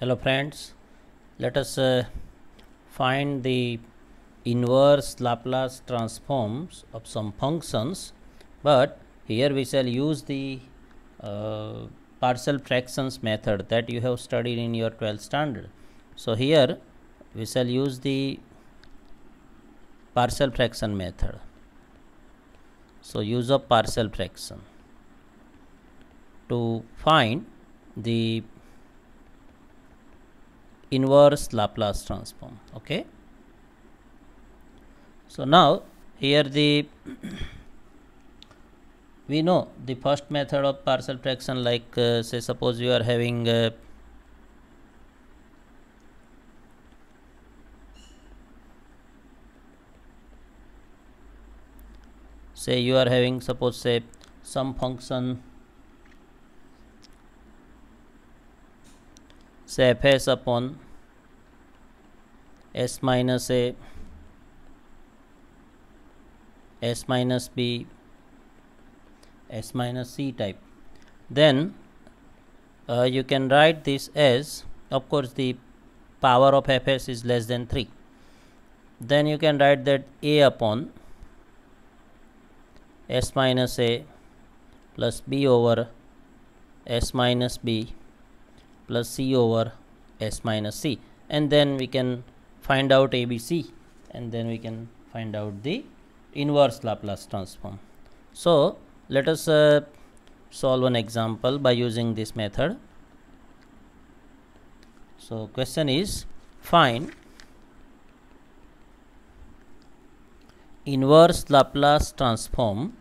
Hello friends, let us find the inverse Laplace transforms of some functions, but here we shall use the partial fractions method that you have studied in your 12th standard. So here we shall use the partial fraction method. So use of partial fraction to find the inverse Laplace transform. Okay, so now here we know the first method of partial fraction, like say suppose you are having suppose say some function say fs upon s minus a, s minus b, s minus c type, then you can write this as, of course the power of fs is less than 3, then you can write that a upon s minus a plus b over s minus b plus c over s minus c, and then we can find out ABC, and then we can find out the inverse Laplace transform. So let us solve an example by using this method. So question is, find inverse Laplace transform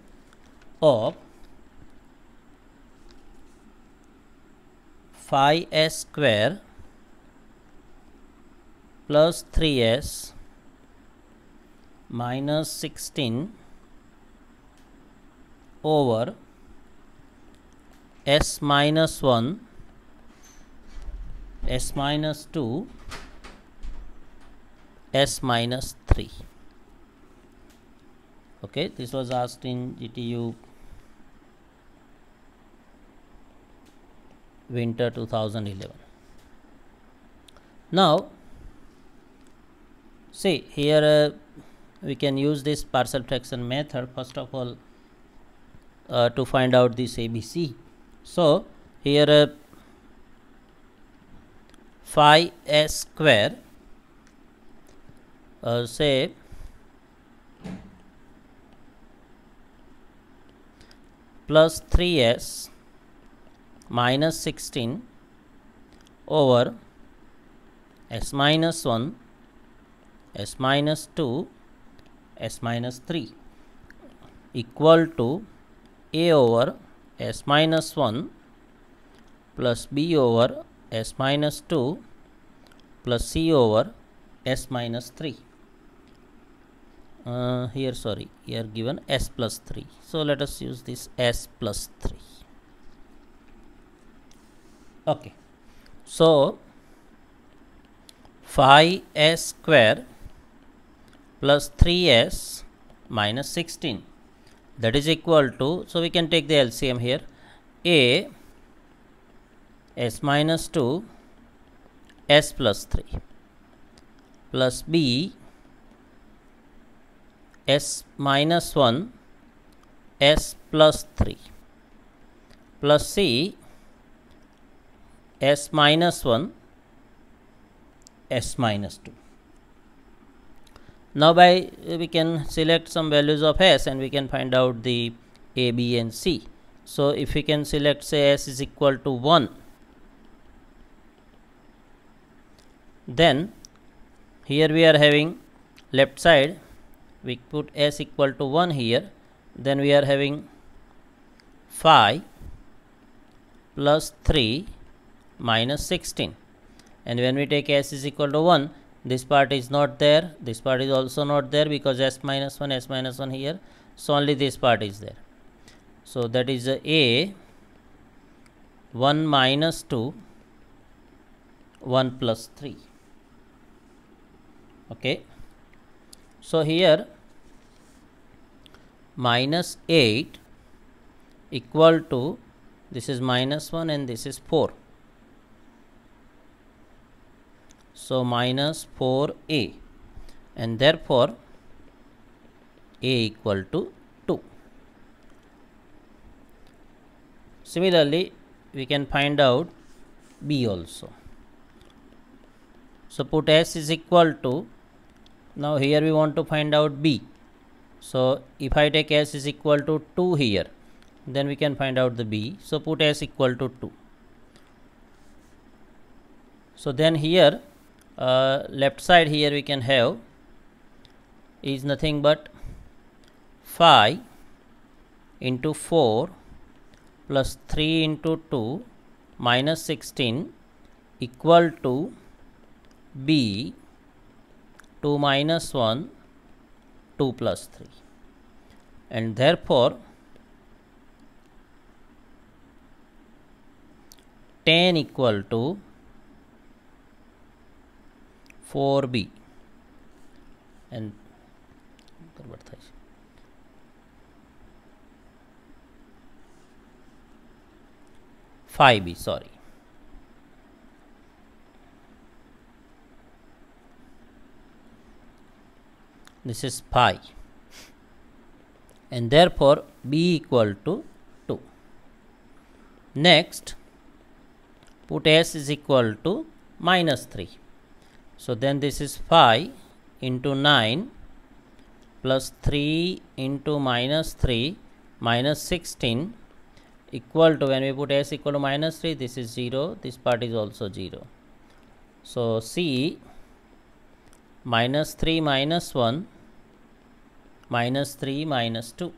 of phi s square plus 3s minus 16 over s minus 1, s minus 2, s minus 3. Okay, this was asked in GTU winter 2011. Now see here we can use this partial fraction method first of all to find out this ABC. So here phi s square say plus 3s minus 16 over s minus 1, s minus 2, s minus 3 equal to a over s minus 1 plus b over s minus 2 plus c over s minus 3. Here given s plus 3, so let us use this s plus 3. Okay, so phi s square plus 3s minus 16, that is equal to, so we can take the LCM here, a s minus 2 s plus 3 plus b s minus 1 s plus 3 plus c s minus 1 s minus 2. Now by we can select some values of s and we can find out the a, b and c. So if we can select say s is equal to 1, then here we are having left side we put s equal to 1 here, then we are having phi plus 3 minus 16, and when we take s is equal to 1, this part is not there, this part is also not there because s minus 1 here, so only this part is there. So that is a 1 minus 2 1 plus 3. Okay, so here minus 8 equal to, this is minus 1 and this is 4. so minus 4a, and therefore a equal to 2. Similarly, we can find out b also. So put s is equal to, now here we want to find out b. So if I take s is equal to 2 here, then we can find out the b. So put s equal to 2. So then here left side here we can have is nothing but 5 into 4 plus 3 into 2 minus 16 equal to b 2 minus 1 2 plus 3, and therefore 10 equal to 4b, and 5b, sorry. This is pi, and therefore b equal to 2. Next, put s is equal to minus 3. So then this is 5 into 9 plus 3 into minus 3 minus 16 equal to, when we put s equal to minus 3, this is 0, this part is also 0. So c minus 3 minus 1 minus 3 minus 2.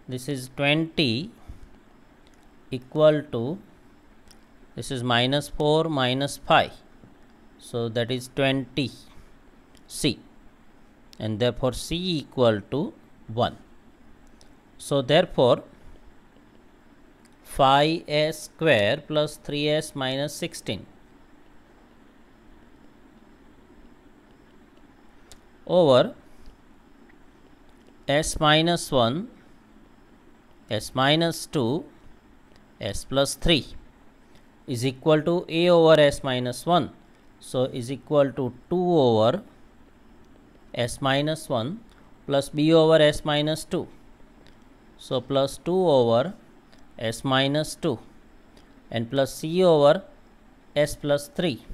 This is 20 equal to, this is minus 4 minus 5. So that is 20 c, and therefore c equal to 1. So therefore 5s square plus 3s minus 16 over s minus 1, s minus 2, s plus 3 is equal to a over s minus 1. So is equal to 2 over s minus 1 plus b over s minus 2. So plus 2 over s minus 2 and plus c over s plus 3.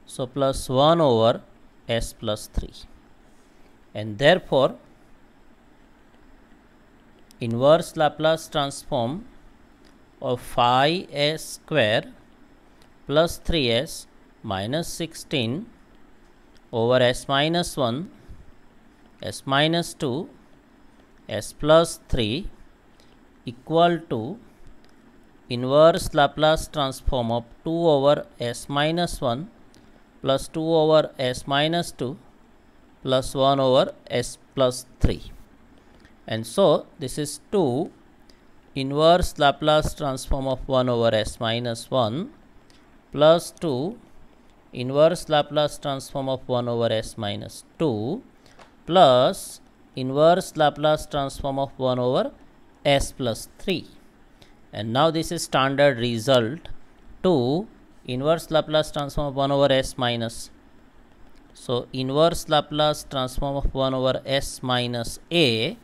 So plus 1 over s plus 3, and therefore inverse Laplace transform of 5s square plus 3s minus 16 over s minus 1, s minus 2, s plus 3 equal to inverse Laplace transform of 2 over s minus 1 plus 2 over s minus 2 plus 1 over s plus 3. And so this is 2 inverse Laplace transform of 1 over s minus 1 plus 2 inverse Laplace transform of 1 over s minus 2 plus inverse Laplace transform of 1 over s plus 3. And now this is standard result, 2 inverse Laplace transform of 1 over s minus. So inverse Laplace transform of 1 over s minus a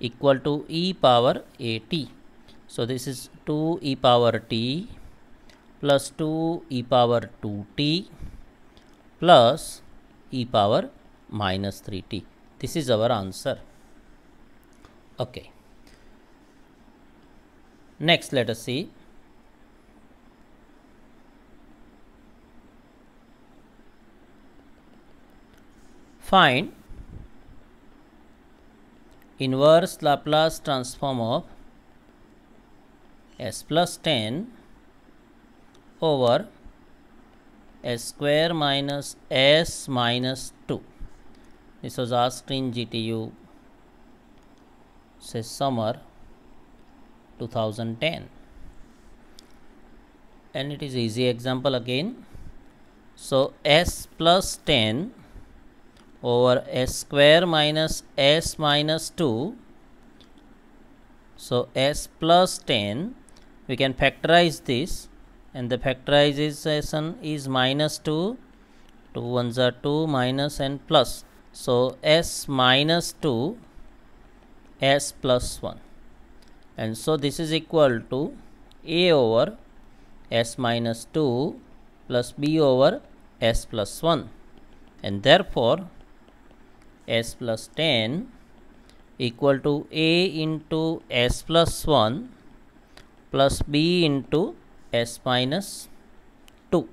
equal to e power a t. So this is 2 e power t plus 2 e power 2t plus e power minus 3t. This is our answer. Okay. Next, let us see. Find inverse Laplace transform of s plus 10 over s square minus s minus 2. This was asked in GTU, say summer 2010, and it is easy example again. So s plus 10 over s square minus s minus 2. So s plus 10, we can factorize this, and the factorization is minus 2, 2 ones are 2, minus and plus. So s minus 2 s plus 1, and so this is equal to a over s minus 2 plus b over s plus 1, and therefore s plus 10 equal to a into s plus 1 plus b into s minus 2.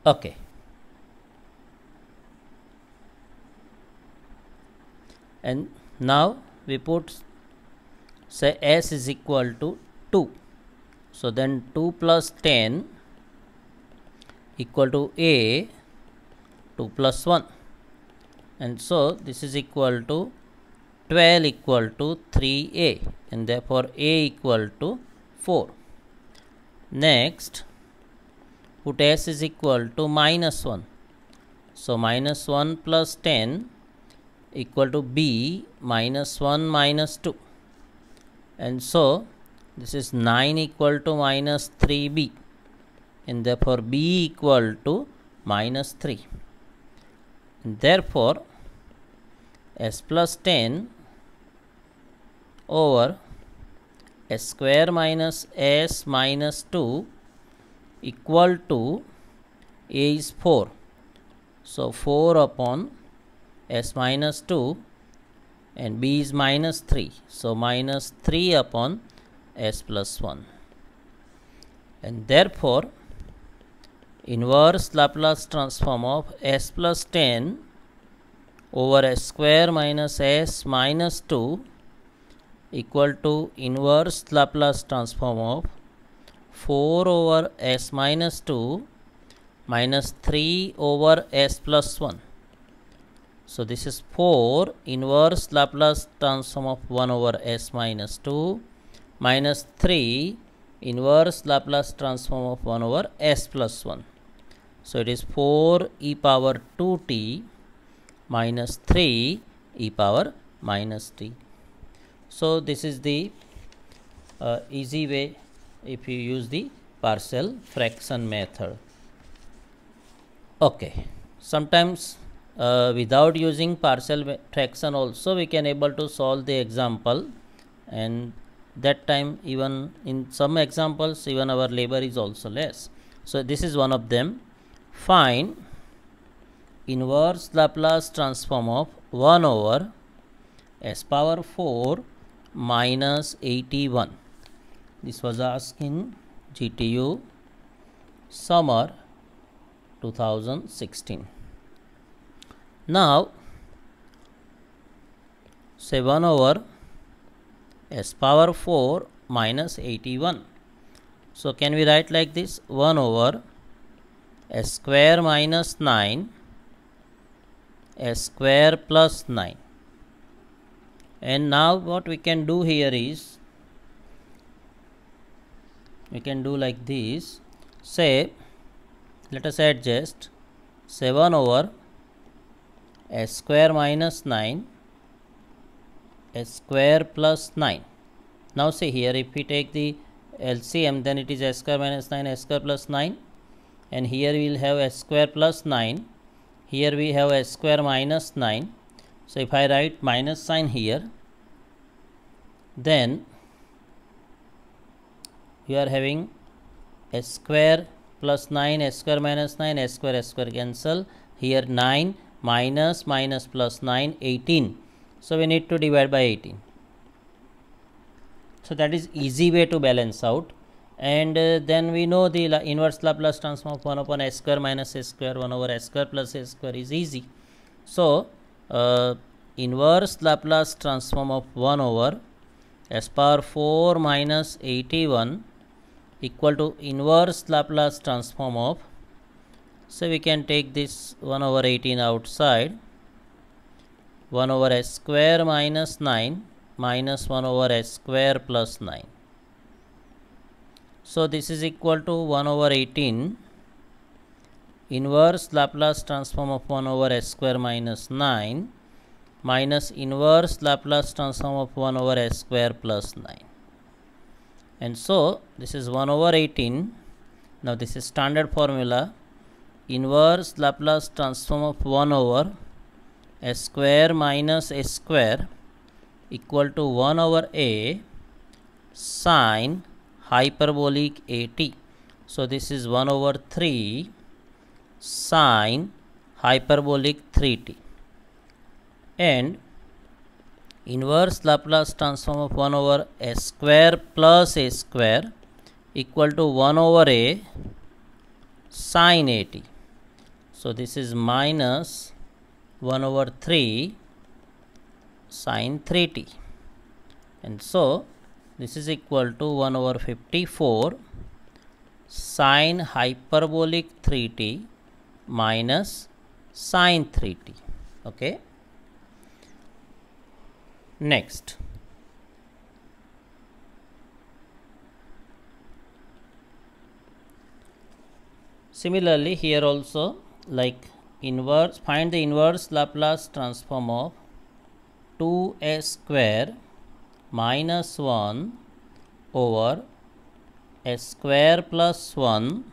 Okay. And now we put, say, s is equal to 2. So then 2 plus 10 equal to a 2 plus 1, and so this is equal to 12 equal to 3a, and therefore a equal to 4. Next, put s is equal to minus 1. So minus 1 plus 10 equal to b minus 1 minus 2, and so this is 9 equal to minus 3b, and therefore b equal to minus 3, and therefore s plus 10 over s square minus s minus 2 equal to a is 4. So 4 upon s minus 2, and b is minus 3. So minus 3 upon s plus 1, and therefore inverse Laplace transform of s plus 10 over s square minus s minus 2 equal to inverse Laplace transform of 4 over s minus 2 minus 3 over s plus 1. So this is 4 inverse Laplace transform of 1 over s minus 2 minus 3 inverse Laplace transform of 1 over s plus 1. So it is 4 e power 2t minus 3 e power minus t. So this is the easy way if you use the partial fraction method. Okay, sometimes without using partial fraction also we can able to solve the example, and that time even in some examples even our labor is also less. So this is one of them. Find inverse Laplace transform of 1 over s power 4 minus 81. This was asked in GTU summer 2016. Now say 1 over s power 4 minus 81. So can we write like this: 1 over s square minus 9 s square plus 9. And now what we can do here is we can do like this. Say, let us adjust, say 1 over s square minus 9 s square plus 9. Now see here, if we take the LCM, then it is s square minus 9 s square plus 9, and here we will have s square plus 9, here we have s square minus 9. So if I write minus sign here, then you are having s square plus 9 s square minus 9 s square cancel, here 9 minus minus plus 9 18. So we need to divide by 18. So that is easy way to balance out, and then we know the inverse Laplace transform of 1 upon s square minus s square 1 over s square plus s square is easy. So inverse Laplace transform of 1 over s power 4 minus 81 equal to inverse Laplace transform of, so we can take this 1 over 18 outside, 1 over s square minus 9 minus 1 over s square plus 9. So this is equal to 1 over 18 inverse Laplace transform of 1 over s square minus 9 minus inverse Laplace transform of 1 over s square plus 9. And so this is 1 over 18. Now this is standard formula. Inverse Laplace transform of 1 over s square minus s square equal to 1 over a sine hyperbolic at. So this is 1 over 3 sine hyperbolic 3t, and inverse Laplace transform of 1 over s square plus a square equal to 1 over a sine at. So this is minus 1 over 3 sine 3t, and so this is equal to 1 over 54 sine hyperbolic 3t minus sine 3t. Okay. Next, similarly here also, like inverse, find the inverse Laplace transform of 2s square minus 1 over s square plus 1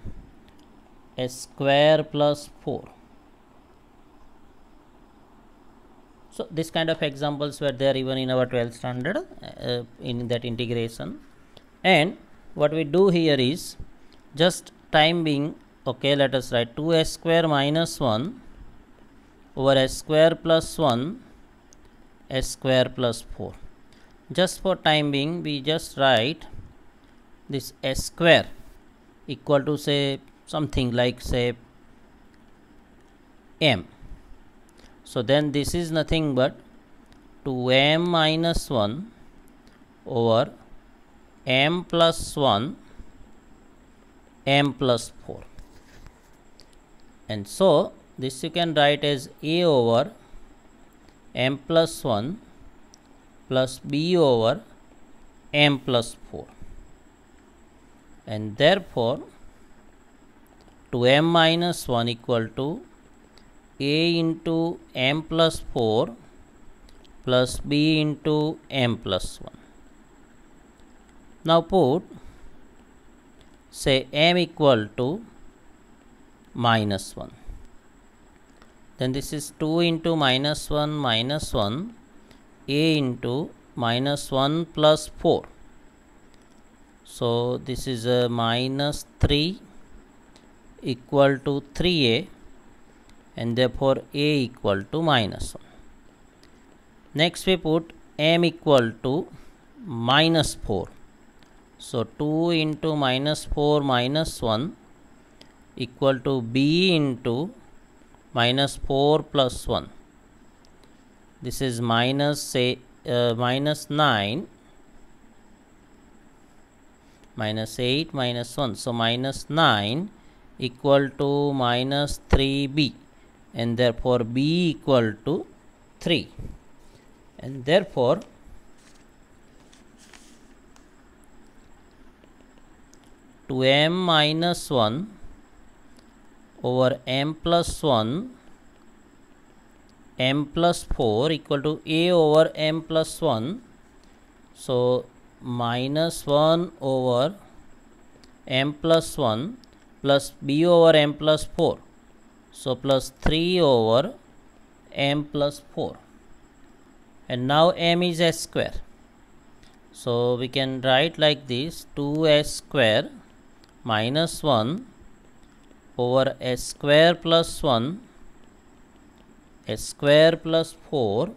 s square plus 4. So this kind of examples were there even in our 12th standard in that integration. And what we do here is just time being, okay, let us write 2s square minus 1 over s square plus 1 s square plus 4. Just for time being we just write this s square equal to say something like say m. So then this is nothing but 2m minus 1 over m plus 1 m plus 4, and so this you can write as a over m plus 1 plus b over m plus 4, and therefore 2m minus 1 equal to a into m plus 4 plus b into m plus 1. Now put say m equal to minus 1. Then this is 2 into minus 1 a into minus 1 plus 4. So this is a minus 3 equal to 3a, and therefore a equal to minus 1. Next we put m equal to minus 4. So 2 into minus 4 minus 1 equal to b into minus 4 plus 1. This is minus say minus 9 minus 8 minus 1. So minus 9 equal to minus 3b, and therefore b equal to 3, and therefore to m minus 1 over m plus 1 m plus 4 equal to a over m plus 1. So minus 1 over m plus 1 plus b over m plus 4. So plus 3 over m plus 4, and now m is s square. So we can write like this: 2s square minus 1 over s square plus 1 s square plus 4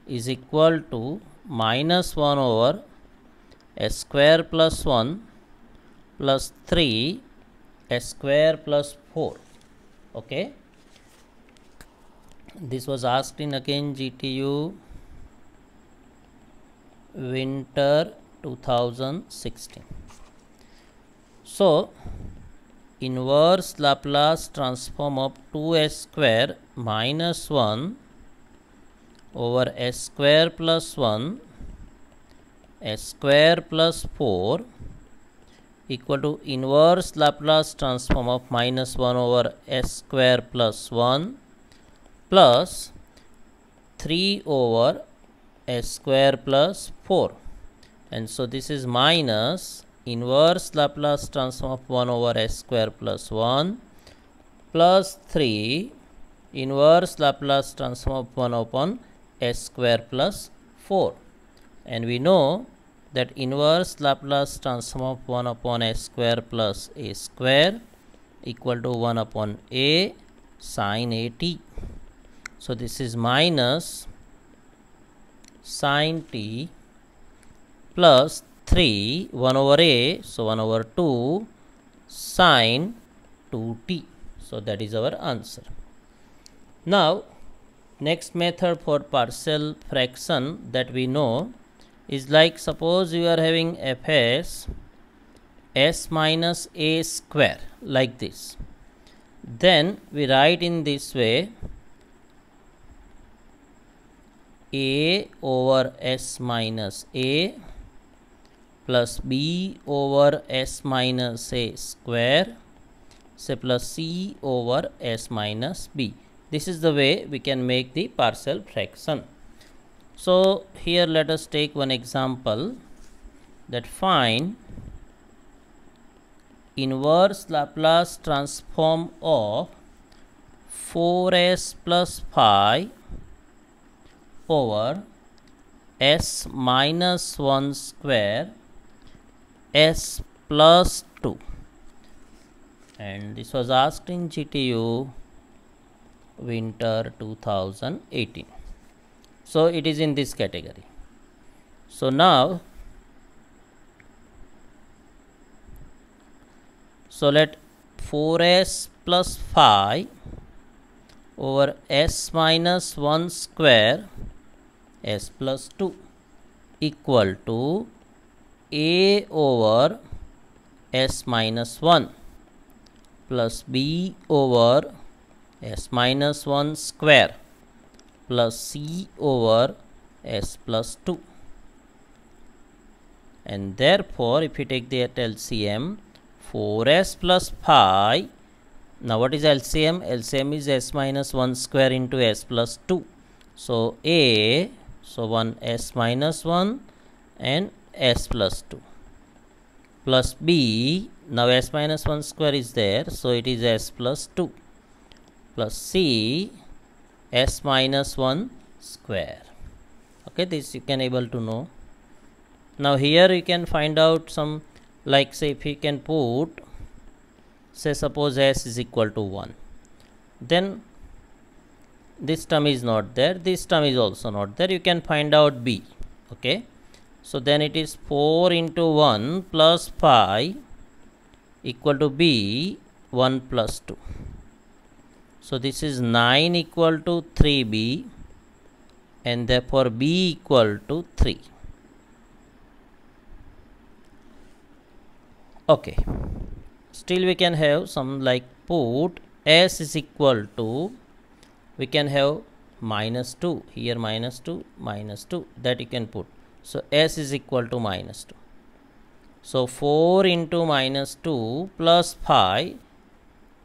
is equal to minus 1 over s square plus 1 plus 3 s square plus 4. Okay, this was asked in again GTU winter 2016. So inverse Laplace transform of 2s square minus 1 over s square plus 1 s square plus 4 equal to inverse Laplace transform of minus 1 over s square plus 1 plus 3 over s square plus 4, and so this is minus inverse Laplace transform of 1 over s square plus 1 plus 3 inverse Laplace transform of 1 upon s square plus 4, and we know that inverse Laplace transform of 1 upon s square plus a square equal to 1 upon a sin a t. So this is minus sin t plus 3 1 over a, so 1 over 2 sin 2t. So that is our answer. Now next method for partial fraction that we know is like, suppose you are having fs s minus a square like this, then we write in this way a over s minus a plus b over s minus a square, say, plus c over s minus b. This is the way we can make the partial fraction. So here let us take one example, that find inverse Laplace transform of 4s plus 5 over s minus 1 square s plus 2, and this was asked in GTU winter 2018. So it is in this category. So now, so let 4s plus 5 over s minus 1 square s plus 2 equal to a over s minus 1 plus b over s minus 1 square plus c over s plus 2, and therefore if you take the LCM 4s plus 5, now what is LCM? LCM is s minus 1 square into s plus 2. So a, so 1 s minus 1 and s plus 2 plus b, now s minus 1 square is there, so it is s plus 2 plus c s minus 1 square. Okay, this you can able to know. Now here you can find out some, like, say, if you can put, say, suppose s is equal to 1, then this term is not there, this term is also not there, you can find out b. Okay, so then it is 4 into 1 plus 5 equal to b 1 plus 2. So this is 9 equal to 3b, and therefore b equal to 3. Okay, still we can have some, like, put s is equal to, we can have minus 2, here minus 2, that you can put. So s is equal to minus 2. So 4 into minus 2 plus 5,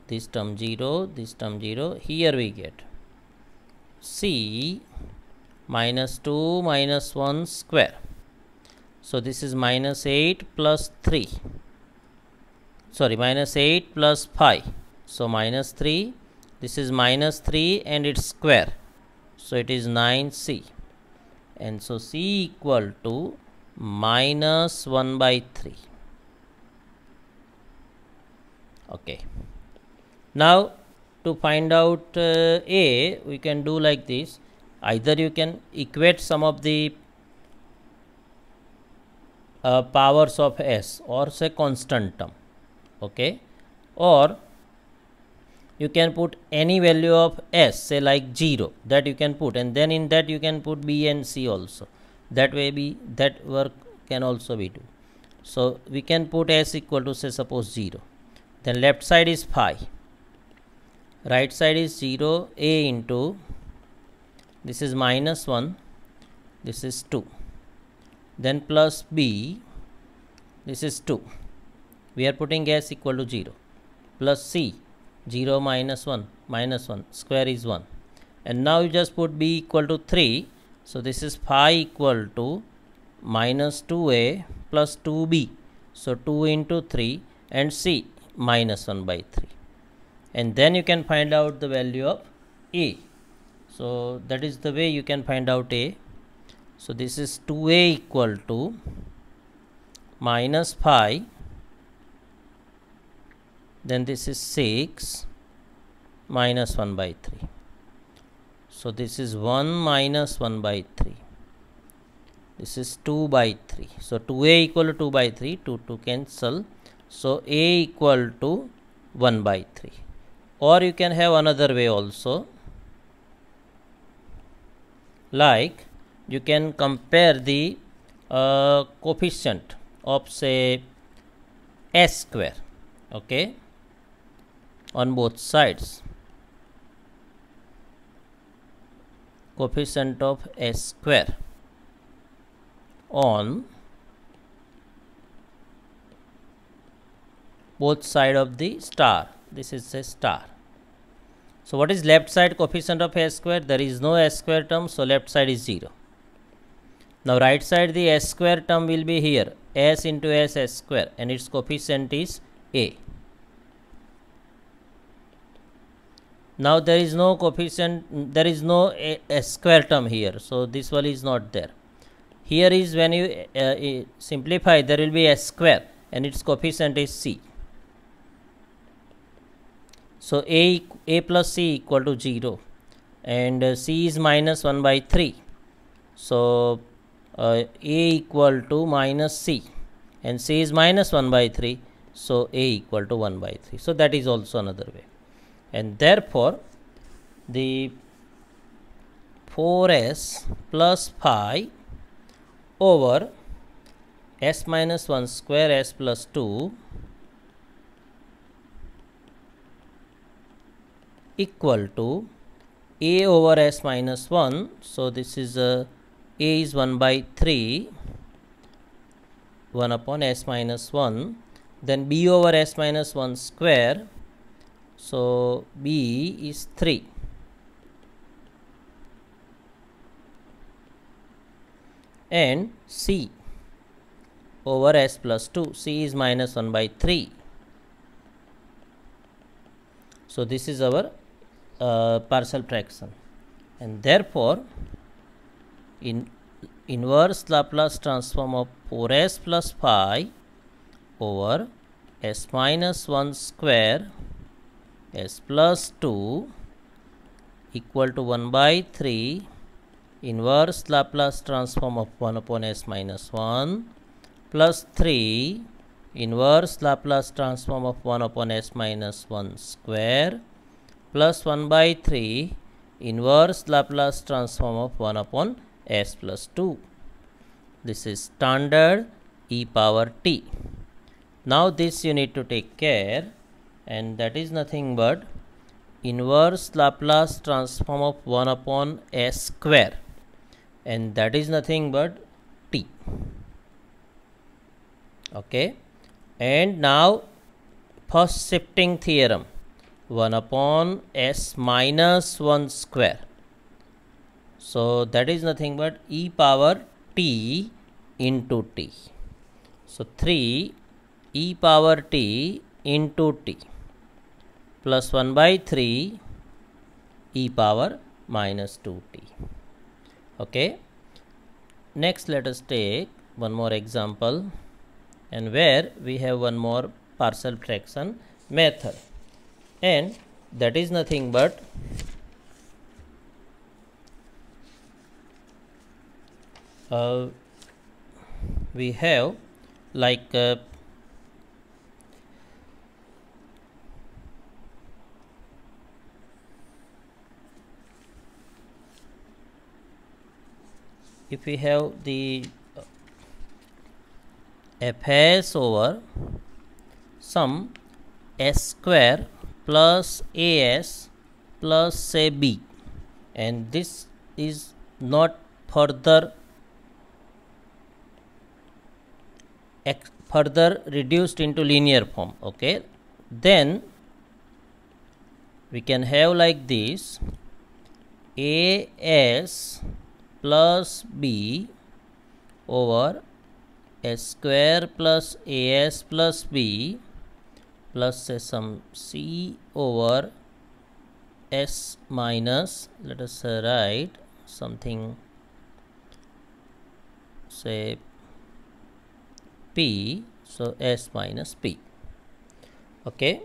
this term 0, this term 0, here we get c minus 2 minus 1 square. So this is minus 8 plus 3, sorry, minus 8 plus 5, so minus 3, this is minus 3 and its square, so it is 9c, and so c equal to minus 1 by 3. Okay, now to find out a, we can do like this, either you can equate some of the powers of s, or say constant term. Okay, or you can put any value of s, say like 0, that you can put, and then in that you can put b and c also, that way that work can also be do. So we can put s equal to, say, suppose 0, then left side is 5, right side is 0, a into, this is minus 1, this is 2, then plus b, this is 2, we are putting s equal to 0, plus c, 0 minus 1, square is 1, and now you just put b equal to 3. So this is phi equal to minus 2a plus 2b. So 2 into 3 and c minus 1 by 3. And then you can find out the value of a. So that is the way you can find out a. So this is 2a equal to minus phi, then this is 6 minus 1 by 3. So this is 1 minus 1 by 3. This is 2 by 3. So 2a equal to 2 by 3, 2 cancel. So a equal to 1 by 3. Or you can have another way also, like you can compare the coefficient of say s square, okay, on both sides. Coefficient of s square on both side of the star. This is a star. So what is left side coefficient of s square? There is no s square term, so left side is 0. Now right side the s square term will be here, s into s square, and its coefficient is a. Now there is no coefficient, there is no s square term here, so this one is not there. Here is when you simplify, there will be s square and its coefficient is c. So a plus c equal to 0, and c is minus 1 by 3. So a equal to minus c, and c is minus 1 by 3. So a equal to 1 by 3. So that is also another way. And therefore the 4s plus phi over s minus 1 square s plus 2 equal to a over s minus 1. So this is a is 1 by 3, 1 upon s minus 1, then b over s minus 1 square. So b is 3, and c over s plus 2, c is minus 1 by 3. So this is our partial fraction, and therefore in inverse Laplace transform of 4s plus phi over s minus 1 square s plus 2 equal to 1 by 3 inverse Laplace transform of 1 upon s minus 1 plus 3 inverse Laplace transform of 1 upon s minus 1 square plus 1 by 3 inverse Laplace transform of 1 upon s plus 2. This is standard e power t. Now this you need to take care, and that is nothing but inverse Laplace transform of 1 upon s square, and that is nothing but t. Okay, and now first shifting theorem, 1 upon s minus 1 square. So that is nothing but e power t into t. So 3 e power t into t plus 1 by 3 e power minus 2t. Okay. Next let us take one more example, and where we have one more partial fraction method, and that is nothing but we have like if we have the fs over some s square plus as plus say b, and this is not further reduced into linear form. Okay, then we can have like this as plus b over s square plus as plus b plus say some c over s minus, let us write something, say p, so s minus p. Okay,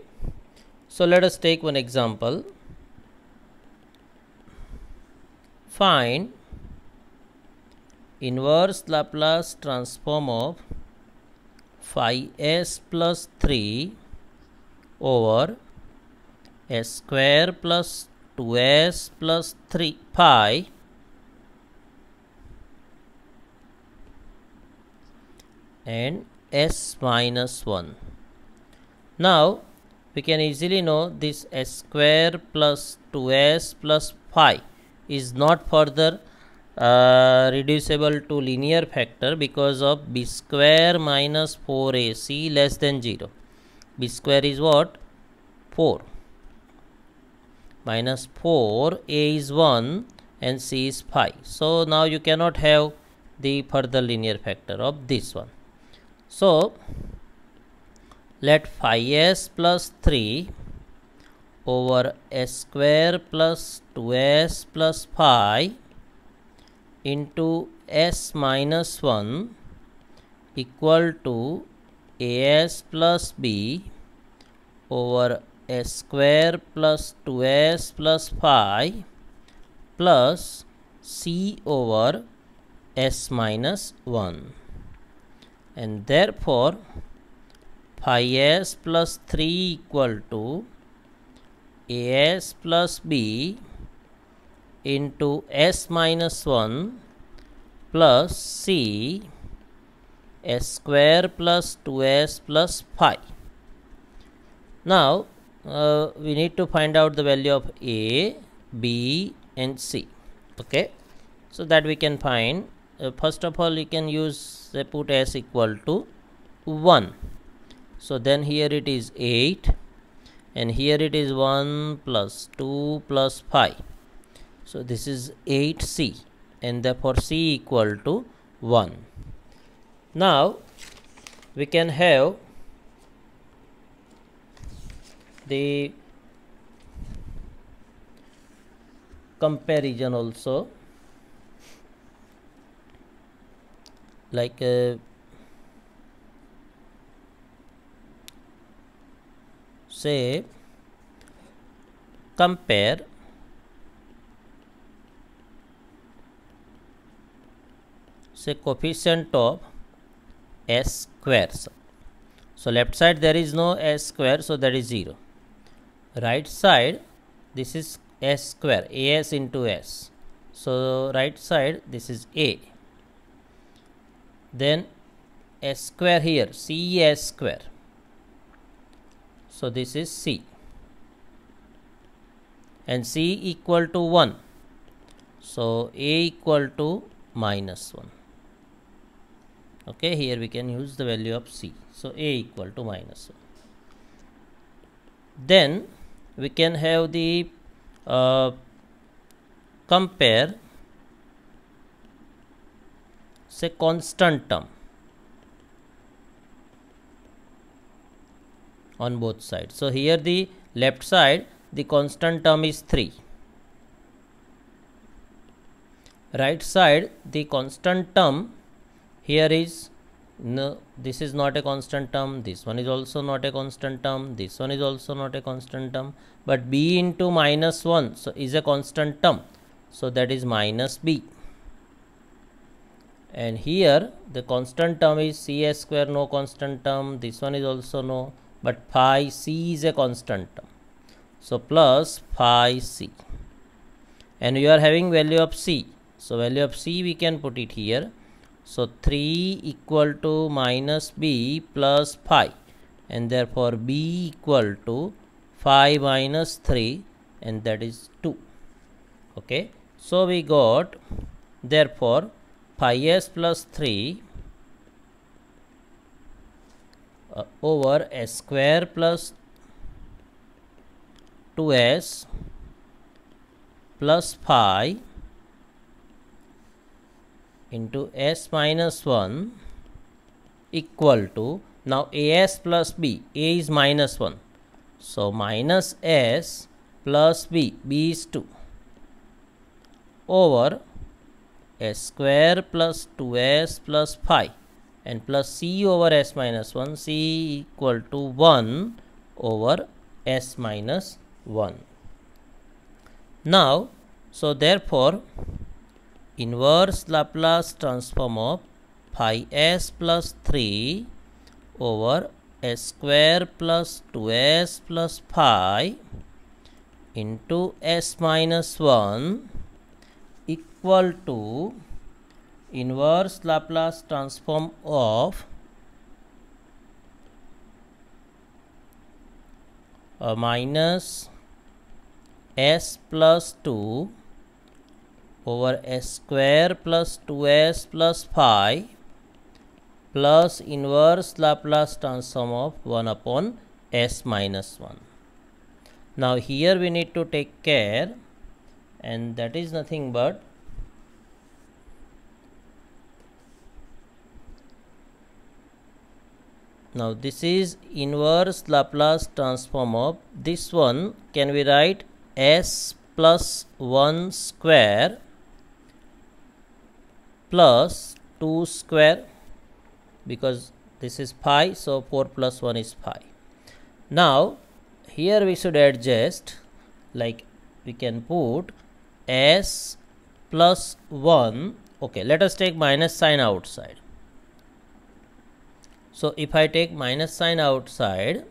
so let us take one example. Find inverse Laplace transform of phi s plus 3 over s square plus 2s plus 3 pi and s minus 1. Now we can easily know this s square plus 2s plus phi is not further reducible to linear factor because of b square minus 4ac less than 0. B square is what? 4 minus 4, a is 1 and c is 5. So now you cannot have the further linear factor of this one. So let phi s plus 3 over s square plus 2s plus phi into s minus 1 equal to as plus b over s square plus 2s plus phi plus c over s minus 1, and therefore phi s plus 3 equal to as plus b into s minus 1 plus c s square plus 2s plus phi. Now we need to find out the value of a, b and c. Okay, so that we can find, first of all you can use, put s equal to 1. So then here it is 8 and here it is 1 plus 2 plus 5. So this is 8c and therefore c equal to 1. Now we can have the comparison also, like say compare say coefficient of s squares. So left side there is no s square, so that is 0. Right side this is s square, as into s, so right side this is a, then s square here, c s square, so this is c, and c equal to 1, so a equal to minus 1. Okay, here we can use the value of c, so a equal to minus 1. Then we can have the compare say constant term on both sides. So here the left side the constant term is 3, right side the constant term here is, no, this is not a constant term, this one is also not a constant term, this one is also not a constant term, but b into minus 1 so is a constant term, so that is minus b, and here the constant term is cs square, no constant term, this one is also no, but phi c is a constant term, so plus phi c, and you are having value of c, so value of c we can put it here. So 3 equal to minus b plus phi, and therefore b equal to 5 minus 3, and that is 2. Okay, so we got therefore phi s plus 3 over s square plus 2s plus phi into s minus 1 equal to, now as plus b, a is minus 1, so minus s plus b, b is 2, over s square plus 2s plus phi, and plus c over s minus 1, c equal to 1 over s minus 1. Now, so therefore, inverse Laplace transform of phi s plus 3 over s square plus 2s plus phi into s minus 1 equal to inverse Laplace transform of minus s plus 2 over s square plus 2s plus phi plus inverse Laplace transform of 1 upon s minus 1. Now here we need to take care, and that is nothing but now this is inverse Laplace transform of this one. Can we write s plus 1 square plus 2 square, because this is phi, so 4 plus 1 is phi. Now here we should adjust, like we can put s plus 1. Okay, let us take minus sign outside. So if I take minus sign outside,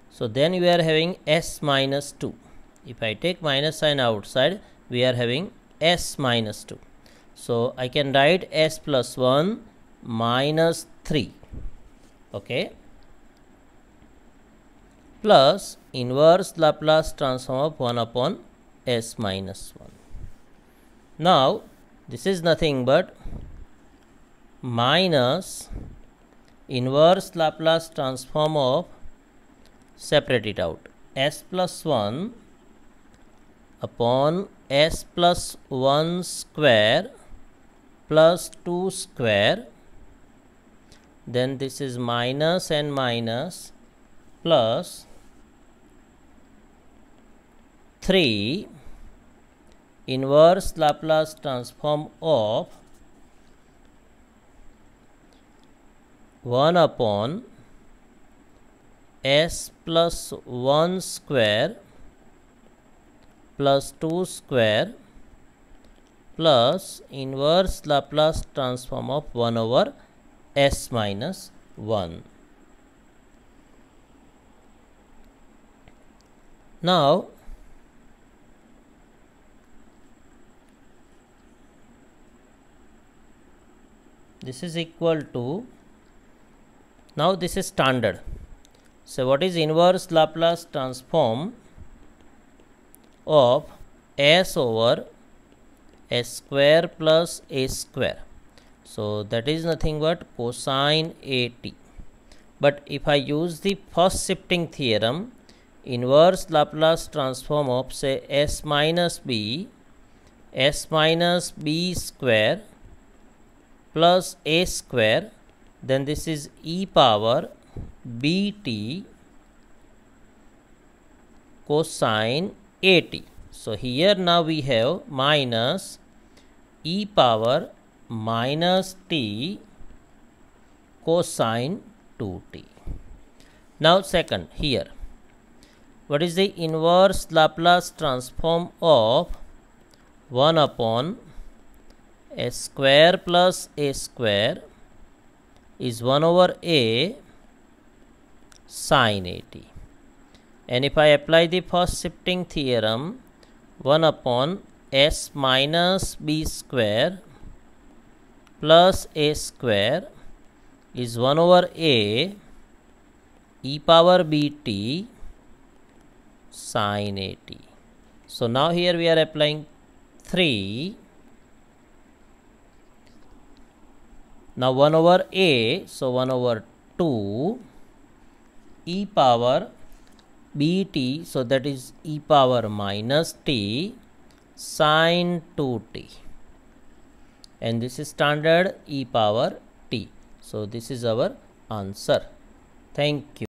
so then we are having s minus 2. If I take minus sign outside, we are having s minus 2. So I can write s plus 1 minus 3. Okay, plus inverse Laplace transform of 1 upon s minus 1. Now this is nothing but minus inverse Laplace transform of, separate it out, s plus 1 upon s plus 1 square plus 2 square, then this is minus and minus, plus 3 inverse Laplace transform of 1 upon s plus 1 square plus 2 square plus inverse Laplace transform of 1 over s minus 1. Now this is equal to, now this is standard. So what is inverse Laplace transform of s over s square plus a square? So that is nothing but cosine at. But if I use the first shifting theorem, inverse Laplace transform of say s minus b square plus a square, then this is e power bt cosine at. So here now we have minus e power minus t cosine 2t. Now second, here what is the inverse Laplace transform of 1 upon s square plus a square is 1 over a sin at. And if I apply the first shifting theorem, 1 upon s minus b square plus a square is 1 over a e power bt sin at. So now here we are applying 3. Now 1 over a, so 1 over 2 e power bt, so that is e power minus t sine 2t, and this is standard e power t. So this is our answer. Thank you.